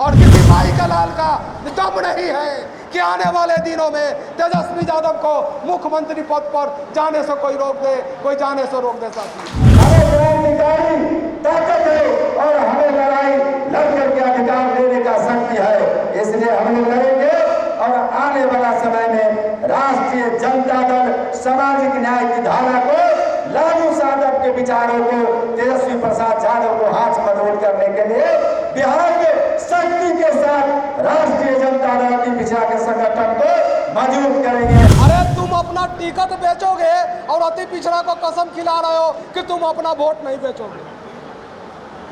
और किसी भाई का लाल का दम नहीं है कि आने वाले दिनों में तेजस्वी यादव को मुख्यमंत्री पद पर जाने से कोई रोक दे, कोई जाने से रोक दे साथी। हमें क्रांतिकारी ताकत है और हमें लड़ाई लड़कर के अधिकार देने का शक्ति है, इसलिए हम लोग लड़ेंगे और आने वाला समय में राष्ट्रीय जनता दल सामाजिक न्याय की धारा को, लालू यादव के विचारों को, तेजस्वी प्रसाद यादव को हाथ मजबूत करने के लिए बिहार के शक्ति के साथ राष्ट्रीय जनता दल अति पिछड़ा के संगठन को मजबूत करेंगे। अरे तुम अपना टिकट बेचोगे और अति पिछड़ा को कसम खिला रहे हो कि तुम अपना वोट नहीं बेचोगे।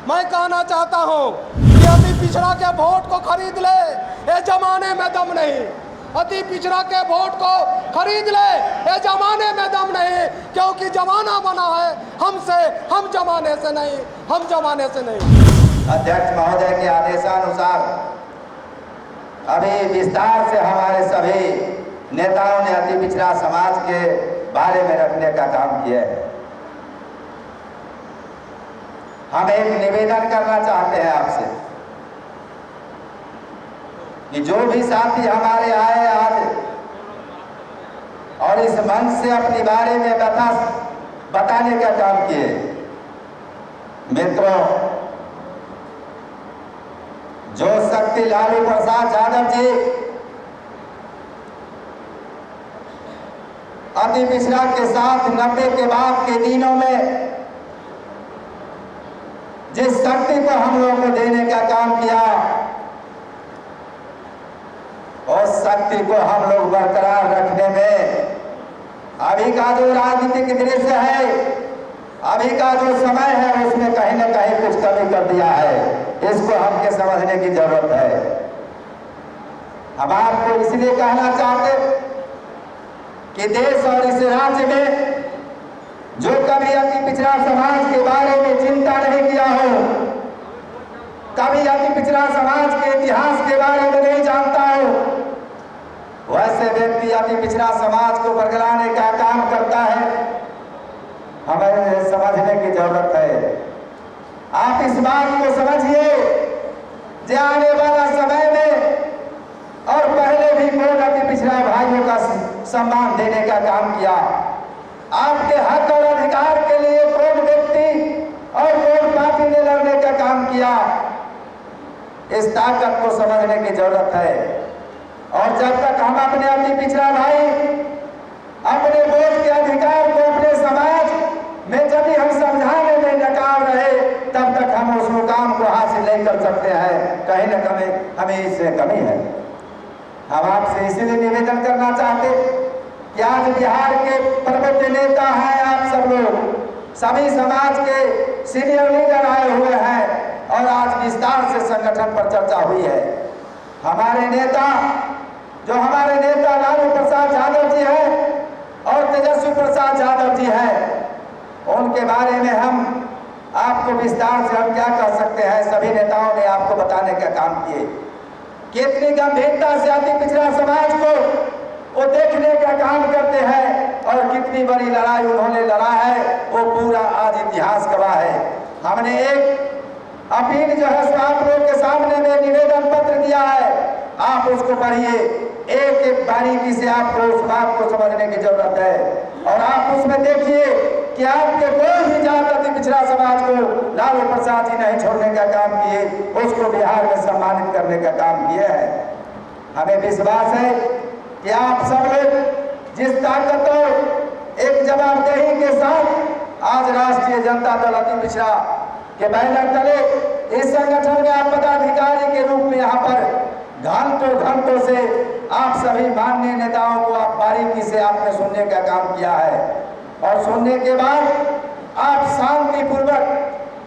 मैं कहना चाहता हूं कि अति पिछड़ा के वोट को खरीद ले, ये जमाने में दम नहीं। अति पिछड़ा के वोट को खरीद ले, ये जमाने में दम नहीं, क्योंकि जमाना बना है हमसे, हम जमाने से नहीं, हम जमाने से नहीं। अध्यक्ष महोदय के आदेशानुसार अभी विस्तार से हमारे सभी नेताओं ने अति पिछड़ा समाज के बारे में रखने का काम किया है। हम एक निवेदन करना चाहते हैं आपसे कि जो भी साथी हमारे आए आज और इस मंच से अपने बारे में बताने का काम किए, मित्रों, जो शक्ति लालू प्रसाद यादव जी अति पिछड़ा के साथ 90 के बाद के दिनों में जिस शक्ति को हम लोगों को देने का काम किया, उस शक्ति को हम लोग बरकरार रखने में अभी का जो राजनीतिक दृश्य है, अभी का जो समय है, उसमें कहीं न कहीं कुछ कमी कर दिया है। इसको हमके समझने की जरूरत है। हम आपको इसलिए कहना चाहते कि देश और इस राज्य में जो कभी अति पिछड़ा समाज के बारे में चिंता नहीं किया हो, कभी अति पिछड़ा समाज के इतिहास के बारे में नहीं जानता हो, वैसे व्यक्ति अति पिछड़ा समाज को बरगलाने का काम करता है। हमें समझने की जरूरत है। आप इस बात को समझिए कि आने वाला समय में और पहले भी कौन अति पिछड़ा भाइयों का सम्मान देने का काम किया, आपके हक और अधिकार के लिए कौन व्यक्ति और कौन पार्टी ने लड़ने का काम किया, इस ताकत को समझने की जरूरत है। और जब तक हम अपने अति पिछड़ा भाई अपने वोट के अधिकार को अपने समाज में जब भी हम समझाने में नाकाम रहे, तब तक हम उस मुकाम को हासिल नहीं कर सकते हैं। कहीं न कहीं हमें इससे कमी है। हम आपसे इसीलिए निवेदन करना चाहते कि आज बिहार के प्रबुद्ध नेता हैं आप सब लोग, सभी समाज के सीनियर लीडर आए हुए हैं और आज विस्तार से संगठन पर चर्चा हुई है। हमारे नेता, जो हमारे नेता लालू प्रसाद यादव जी हैं और तेजस्वी प्रसाद यादव जी हैं, उनके बारे में हम आपको विस्तार से हम क्या कह सकते हैं, सभी नेताओं ने आपको बताने का काम किए। कितनी गंभीरता से अति पिछड़ा समाज को वो देखने का काम करते हैं और कितनी बड़ी लड़ाई उन्होंने लड़ा है, वो पूरा आज इतिहास गवाह है। हमने एक अपील जो है आप लोग के सामने में निवेदन पत्र दिया है, आप उसको पढ़िए। एक एक बारीकी से आपको उस बात को समझने की जरूरत है और आप उसमें देखिए कि आपके कोई भी जात अति पिछड़ा समाज को लालू प्रसाद जी नहीं छोड़ने का काम किए, उसको बिहार में सम्मानित करने का काम किए हैं। हमें विश्वास है कि आप सब लोग जिस ताकत और एक जवाबदेही के साथ आज राष्ट्रीय जनता दल अति पिछड़ा के बैनर तले इस संगठन में आप पदाधिकारी के रूप में यहाँ पर घंटों से आप सभी माननीय नेताओं को आप बारीकी से आपने सुनने का काम किया है और सुनने के बाद आप शांतिपूर्वक,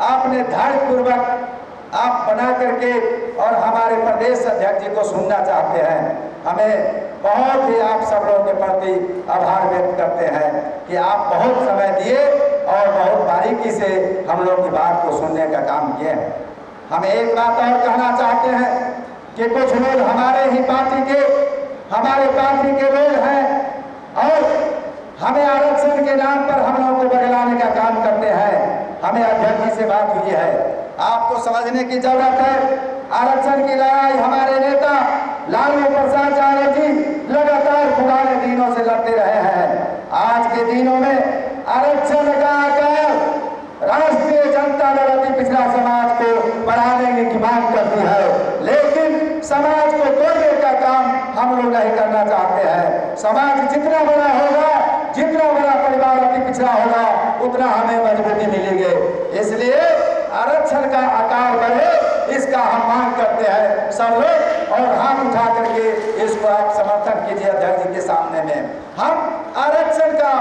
आपने धैर्यपूर्वक आप बना करके और हमारे प्रदेश अध्यक्ष जी को सुनना चाहते हैं। हमें बहुत ही आप सब लोगों के प्रति आभार व्यक्त करते हैं कि आप बहुत समय दिए और बहुत बारीकी से हम लोग की बात को सुनने का काम किए हैं। हम एक बात और कहना चाहते हैं कि कुछ लोग हमारे पार्टी के लोग हैं और हमें आरक्षण के नाम पर हम लोगों को बदलाने का काम करते हैं। हमें अध्यक्ष जी से बात हुई है, आपको समझने की जरूरत है। आरक्षण की लड़ाई हमारे नेता लालू प्रसाद यादव जी लगातार पुराने दिनों से लड़ते रहे हैं। आज के दिनों में आरक्षण का आकार राष्ट्रीय जनता दल अति पिछड़ा समाज को बढ़ाने की मांग करती है, लेकिन समाज को तोड़ने का काम हम लोग नहीं करना चाहते हैं। समाज जितना बड़ा होगा, जितना बड़ा परिवार अति पिछड़ा होगा, उतना हमें मजबूती मिलेगी। इसलिए आरक्षण का आकार बढ़े, इसका हम मांग करते हैं सब लोग, और हाथ उठा करके इसको आप समर्थन कीजिए अध्यक्ष जी के सामने में। हम आरक्षण का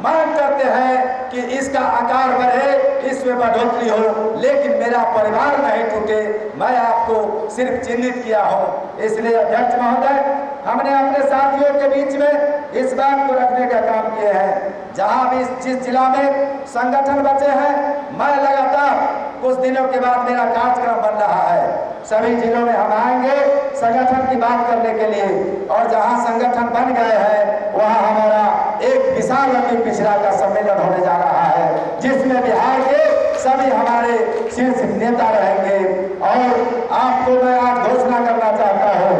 मांग करते हैं कि इसका आकार बढ़े, इसमें बढ़ोतरी हो, लेकिन मेरा परिवार नहीं टूटे। मैं आपको सिर्फ चिन्हित किया हूं। इसलिए अध्यक्ष महोदय, हमने अपने साथियों के बीच में इस बात को रखने का काम किया है। जहां भी जिस जिला में संगठन बचे हैं, मैं लगातार कुछ दिनों के बाद मेरा कार्यक्रम बन रहा है, सभी जिलों में हम आएंगे संगठन की बात करने के लिए, और जहां संगठन बन गए हैं वहां हमारा एक विशाल अति पिछड़ा का सम्मेलन होने जा रहा है, जिसमें बिहार के सभी हमारे शीर्ष नेता रहेंगे। और आपको मैं आज घोषणा करना चाहता हूं,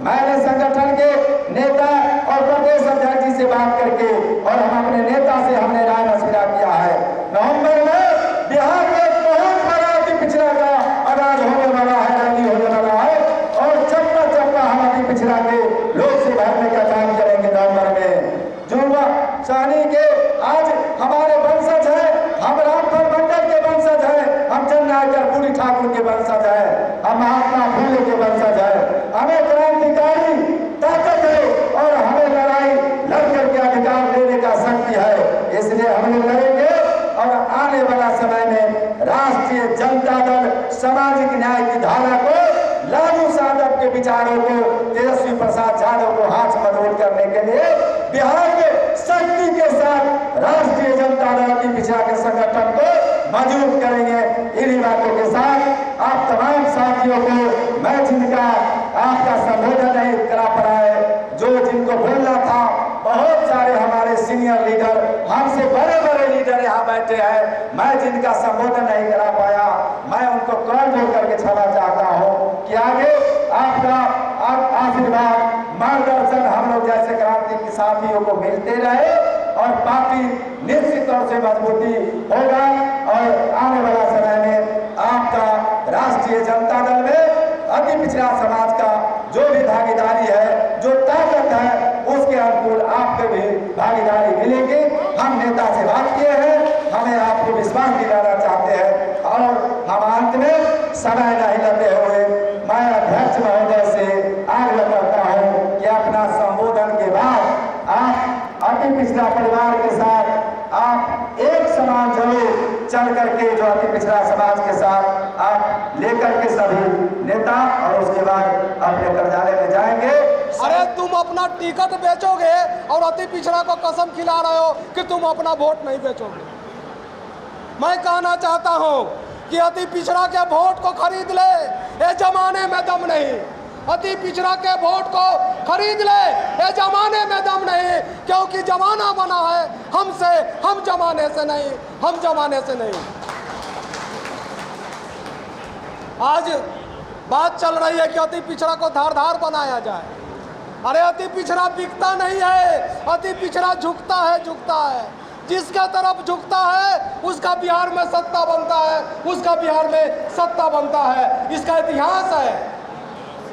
मैंने संगठन के नेता और प्रदेश अध्यक्ष जी से बात करके और हम अपने नेता से हमने राय मशविरा किया है। नवंबर में बिहार में बहुत बड़ा अति पिछड़ा का अनाज होने वाला है, रैली होने वाला है, और चप्पा चप्पा हम अति पिछड़ा के लोग से भरने का काम करेंगे नवंबर में। जुड़वा सहनी के आज हमारे वंशज है, हम रामफल मंडल के वंशज है, हम जननायक पूरी ठाकुर के वंशज है, हम महात्मा फूले के वंशज है। हमें क्रांतिकारी ताकत है और हमें लड़ाई लड़ करके अधिकार लेने का शक्ति है, इसलिए हम लोग लड़ेंगे। और आने वाला समय में राष्ट्रीय जनता दल सामाजिक न्याय की धारा को, लालू यादव के विचारों को, तेजस्वी प्रसाद यादव को हाथ मजबूत करने के लिए बिहार के शक्ति के साथ राष्ट्रीय जनता दल अति पिछड़ा के संगठन को मजबूत करेंगे। इन्हीं बातों के साथ आप तमाम साथियों को मैं, जिनका आपका संबोधन नहीं करा पाए, जो जिनको बोलना था, बहुत सारे हमारे सीनियर लीडर, हमसे बड़े बड़े लीडर यहाँ बैठे हैं, मैं जिनका संबोधन नहीं करा पाया, मैं उनको कॉल बोल करके क्षमा चाहता हूँ कि आगे आपका आशीर्वाद, मार्गदर्शन हम लोग जैसे क्रांति के साथियों को मिलते रहे, और पार्टी निश्चित तौर से मजबूती होगा। और आने वाला समय में आपका राष्ट्रीय जनता दल में अति पिछड़ा समाज का जो भी भागीदारी है, जो ताकत है, उसके अनुकूल आपको भी भागीदारी मिलेगी। हम नेता से बात किए हैं, हमें आपको विश्वास दिलाना चाहते हैं। और हम अंत में समय नहीं लेते हुए मैं अध्यक्ष महोदय से आग्रह करता हूं कि अपना संबोधन के बाद आप अति पिछड़ा परिवार के साथ आप एक समान जरूर चल करके, जो अति पिछड़ा समाज के साथ आप लेकर के सभी नेता, और उसके बाद अपने कार्यालय में जाएंगे। अरे तुम अपना टिकट बेचोगे और अति पिछड़ा को कसम खिला रहे हो कि तुम अपना वोट नहीं बेचोगे। मैं कहना चाहता हूं कि अति पिछड़ा के वोट को खरीद ले, ये जमाने में दम नहीं। अति पिछड़ा के वोट को खरीद ले, ये जमाने में दम नहीं, क्योंकि जमाना बना है हमसे, हम जमाने से नहीं, हम जमाने से नहीं। आज बात चल रही है कि अति पिछड़ा को धारदार बनाया जाए। अरे अति पिछड़ा बिकता नहीं है, अति पिछड़ा झुकता है, झुकता है। जिसका तरफ झुकता है उसका बिहार में सत्ता बनता है, उसका बिहार में सत्ता बनता है। इसका इतिहास है।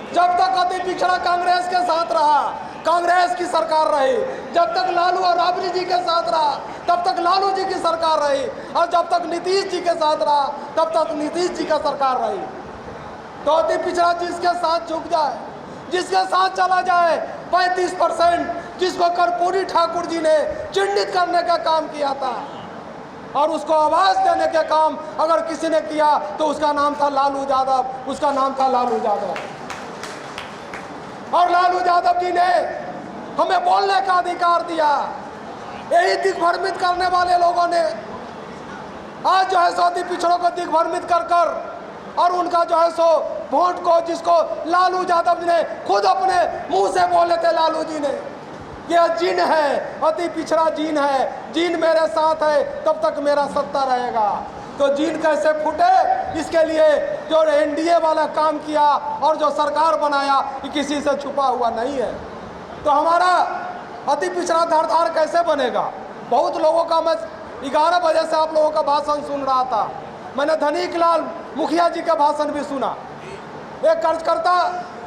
जब तक अति पिछड़ा कांग्रेस के साथ रहा, कांग्रेस की सरकार रही। जब तक लालू और राबड़ी जी के साथ रहा, तब तक लालू जी की सरकार रही। और जब तक नीतीश जी के साथ रहा, तब तक नीतीश जी का सरकार रही। तो अति पिछड़ा जिसके साथ झुक जाए, जिसके साथ चला जाए, 35% जिसको कर्पूरी ठाकुर जी ने चिन्हित करने का काम किया था, और उसको आवाज देने का काम अगर किसी ने किया तो उसका नाम था लालू यादव, उसका नाम था लालू यादव। और लालू यादव जी ने हमें बोलने का अधिकार दिया। यही दिग्भ्रमित करने वाले लोगों ने आज जो है सो अति पिछड़ों को दिग्भ्रमित कर कर, और उनका जो है सो वोट को, जिसको लालू यादव ने खुद अपने मुंह से बोले थे, लालू जी ने, यह जीन है, अति पिछड़ा जीन है, जीन मेरे साथ है तब तक मेरा सत्ता रहेगा। तो जीन कैसे फूटे, इसके लिए जो एनडीए वाला काम किया और जो सरकार बनाया, ये किसी से छुपा हुआ नहीं है। तो हमारा अति पिछड़ा धारदार कैसे बनेगा? बहुत लोगों का, मैं 11 बजे से आप लोगों का भाषण सुन रहा था, मैंने धनीक लाल मुखिया जी का भाषण भी सुना। एक कार्यकर्ता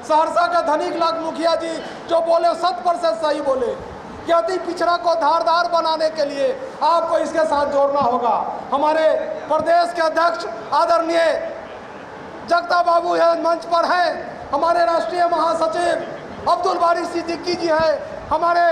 सहरसा का धनीक लाल मुखिया जी जो बोले 100% सही बोले कि अति पिछड़ा को धारदार बनाने के लिए आपको इसके साथ जोड़ना होगा। हमारे प्रदेश के अध्यक्ष आदरणीय जगता बाबू है, मंच पर हैं, हमारे राष्ट्रीय महासचिव अब्दुल बारी सिद्दीकी जी हैं, हमारे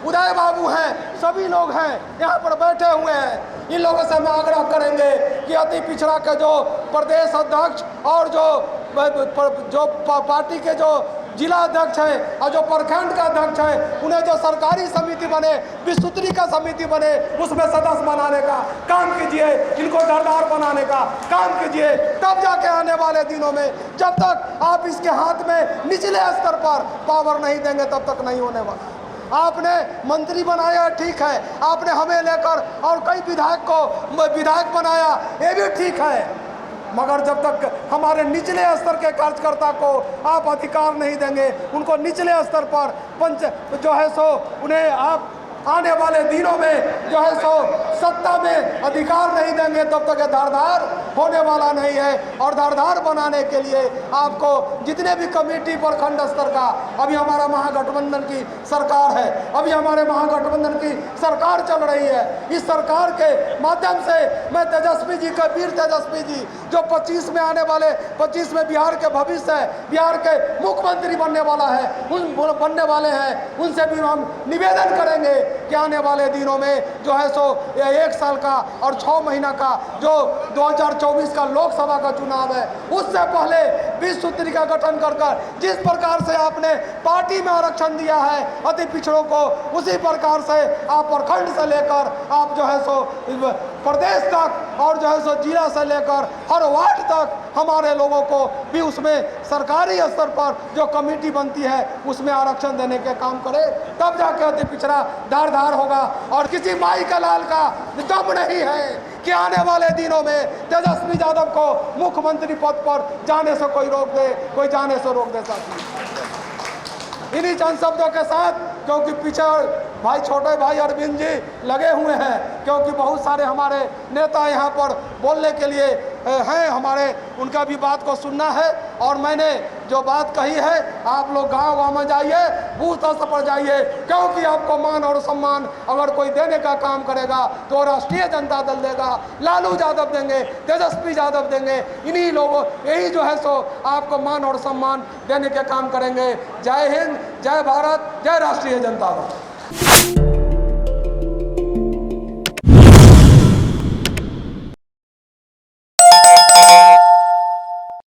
उदय बाबू हैं, सभी लोग हैं यहाँ पर बैठे हुए हैं। इन लोगों से हम आग्रह करेंगे कि अति पिछड़ा के जो प्रदेश अध्यक्ष और जो पार्टी के जो जिला अध्यक्ष हैं और जो प्रखंड का अध्यक्ष है, उन्हें जो सरकारी समिति बने, विस्तृति का समिति बने, उसमें सदस्य बनाने का काम कीजिए, इनको धारदार बनाने का काम कीजिए। तब जाके आने वाले दिनों में, जब तक आप इसके हाथ में निचले स्तर पर पावर नहीं देंगे, तब तक नहीं होने वाला। आपने मंत्री बनाया, ठीक है, आपने हमें लेकर और कई विधायक को विधायक बनाया, ये भी ठीक है, मगर जब तक हमारे निचले स्तर के कार्यकर्ता को आप अधिकार नहीं देंगे, उनको निचले स्तर पर पंच जो है सो उन्हें आप आने वाले दिनों में जो है सो सत्ता में अधिकार नहीं देंगे, तब तक ये धारदार होने वाला नहीं है। और धारदार बनाने के लिए आपको जितने भी कमेटी प्रखंड स्तर का, अभी हमारा महागठबंधन की सरकार है, अभी हमारे महागठबंधन की सरकार चल रही है, इस सरकार के माध्यम से मैं तेजस्वी जी का, वीर तेजस्वी जी जो 25 में आने वाले, 25 में बिहार के भविष्य है, बिहार के मुख्यमंत्री बनने वाला है, बनने वाले हैं, उनसे भी हम निवेदन करेंगे कि आने वाले दिनों में जो है सो 1 साल का और 6 महीना का जो 2024 का लोकसभा का चुनाव है, उससे पहले विस्तृति का गठन कर जिस प्रकार से आपने पार्टी में आरक्षण दिया है अति पिछड़ों को, उसी प्रकार से आप प्रखंड से लेकर आप जो है सो प्रदेश तक और जो है सो जिला से लेकर हर वार्ड तक हमारे लोगों को भी उसमें सरकारी स्तर पर जो कमेटी बनती है उसमें आरक्षण देने के काम करे, तब जाके अति पिछड़ा धारदार होगा। और किसी माई का लाल का दम नहीं है कि आने वाले दिनों में तेजस्वी यादव को मुख्यमंत्री पद पर जाने से कोई रोक दे, कोई जाने से रोक दे सकती। इन्हीं चंद शब्दों के साथ, क्योंकि पीछे भाई छोटे भाई अरविंद जी लगे हुए हैं, क्योंकि बहुत सारे हमारे नेता यहाँ पर बोलने के लिए हैं, हमारे उनका भी बात को सुनना है। और मैंने जो बात कही है, आप लोग गांव में जाइए, बूथ स्तर पर जाइए, क्योंकि आपको मान और सम्मान अगर कोई देने का काम करेगा तो राष्ट्रीय जनता दल देगा, लालू यादव देंगे, तेजस्वी यादव देंगे, इन्हीं लोगों यही जो है सो आपको मान और सम्मान देने के काम करेंगे। जय हिंद, जय भारत, जय राष्ट्रीय जनता दल।